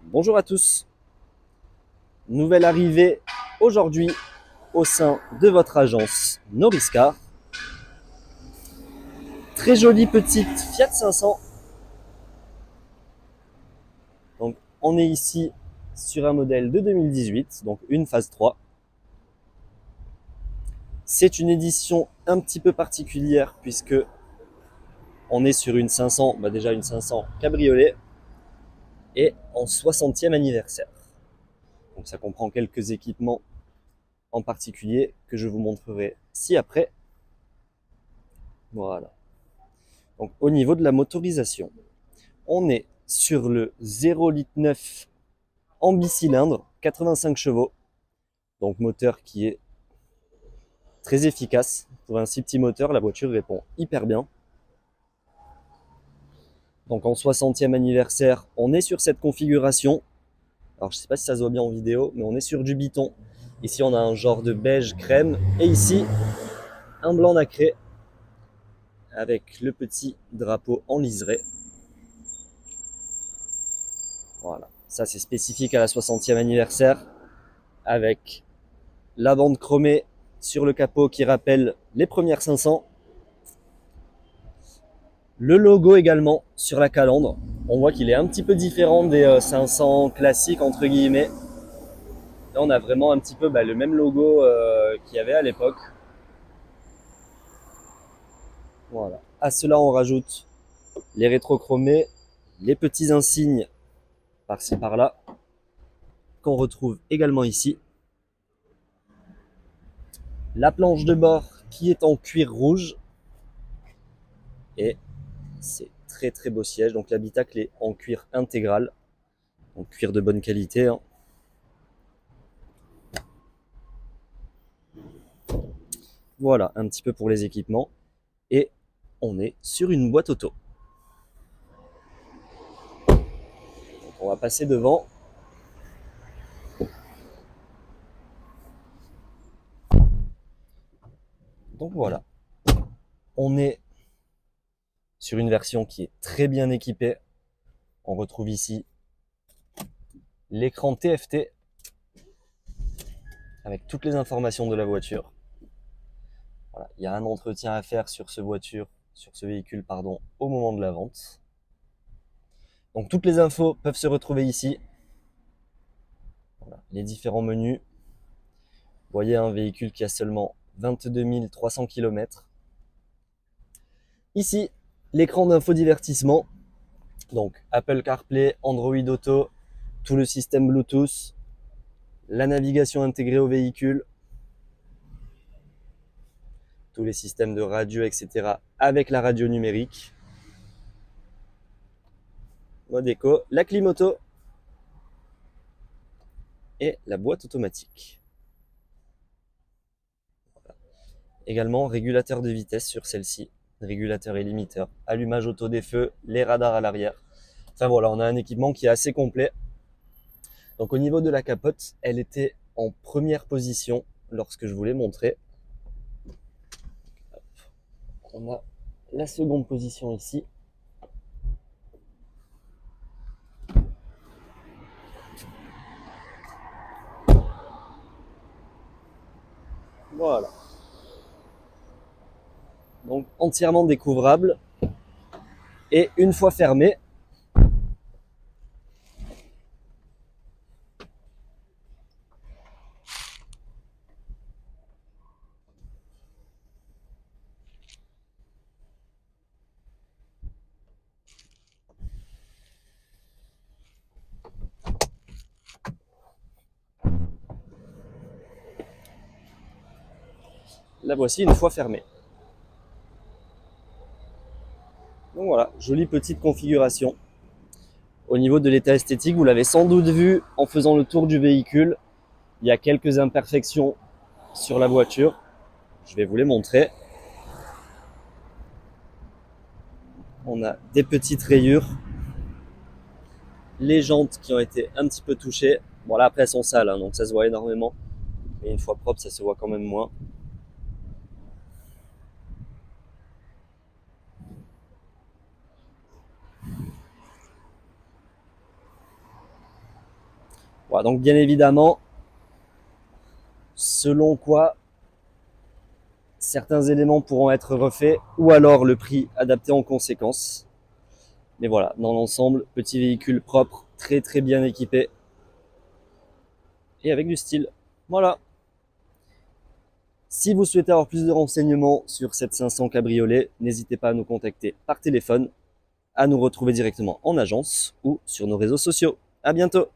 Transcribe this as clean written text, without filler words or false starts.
Bonjour à tous, nouvelle arrivée aujourd'hui au sein de votre agence Noriscar. Très jolie petite Fiat 500. Donc on est ici sur un modèle de 2018, donc une phase 3. C'est une édition un petit peu particulière puisque on est sur une 500, déjà une 500 cabriolet et en 60e anniversaire. Donc ça comprend quelques équipements en particulier que je vous montrerai ci-après. Voilà. Donc au niveau de la motorisation, on est sur le 0,9 en bicylindre, 85 chevaux. Donc moteur qui est très efficace. Pour un si petit moteur, la voiture répond hyper bien. Donc en 60e anniversaire, on est sur cette configuration. Alors je sais pas si ça se voit bien en vidéo, mais on est sur du Biton. Ici on a un genre de beige crème et ici un blanc nacré avec le petit drapeau en liseré. Voilà, ça c'est spécifique à la 60e anniversaire avec la bande chromée sur le capot qui rappelle les premières 500. Le logo également sur la calandre. On voit qu'il est un petit peu différent des 500 classiques entre guillemets. Là on a vraiment un petit peu le même logo qu'il y avait à l'époque. Voilà. À cela on rajoute les rétrochromés, les petits insignes par-ci par-là qu'on retrouve également ici. La planche de bord qui est en cuir rouge et c'est très très beau siège. Donc l'habitacle est en cuir intégral, en cuir de bonne qualité, hein. Voilà un petit peu pour les équipements et on est sur une boîte auto. Donc on va passer devant. Donc voilà, on est sur une version qui est très bien équipée. On retrouve ici l'écran TFT avec toutes les informations de la voiture. Voilà, il y a un entretien à faire sur ce véhicule au moment de la vente. Donc toutes les infos peuvent se retrouver ici. Voilà, les différents menus. Vous voyez un véhicule qui a seulement 22 300 km. Ici, l'écran d'infodivertissement. Donc Apple CarPlay, Android Auto, tout le système Bluetooth, la navigation intégrée au véhicule, tous les systèmes de radio, etc. avec la radio numérique. Mode éco, la clim auto et la boîte automatique. Également, régulateur de vitesse sur celle-ci, régulateur et limiteur, allumage auto des feux, les radars à l'arrière. Enfin voilà, on a un équipement qui est assez complet. Donc au niveau de la capote, elle était en première position lorsque je vous l'ai montré. On a la seconde position ici. Voilà. Donc entièrement découvrable. Et une fois fermé, la voici une fois fermée. Donc voilà, jolie petite configuration. Au niveau de l'état esthétique, vous l'avez sans doute vu en faisant le tour du véhicule. Il y a quelques imperfections sur la voiture. Je vais vous les montrer. On a des petites rayures. Les jantes qui ont été un petit peu touchées. Bon là après elles sont sales, hein, donc ça se voit énormément. Mais une fois propre, ça se voit quand même moins. Voilà, donc bien évidemment, selon quoi certains éléments pourront être refaits ou alors le prix adapté en conséquence. Mais voilà, dans l'ensemble, petit véhicule propre, très très bien équipé et avec du style. Voilà. Si vous souhaitez avoir plus de renseignements sur cette 500 cabriolet, n'hésitez pas à nous contacter par téléphone, à nous retrouver directement en agence ou sur nos réseaux sociaux. À bientôt!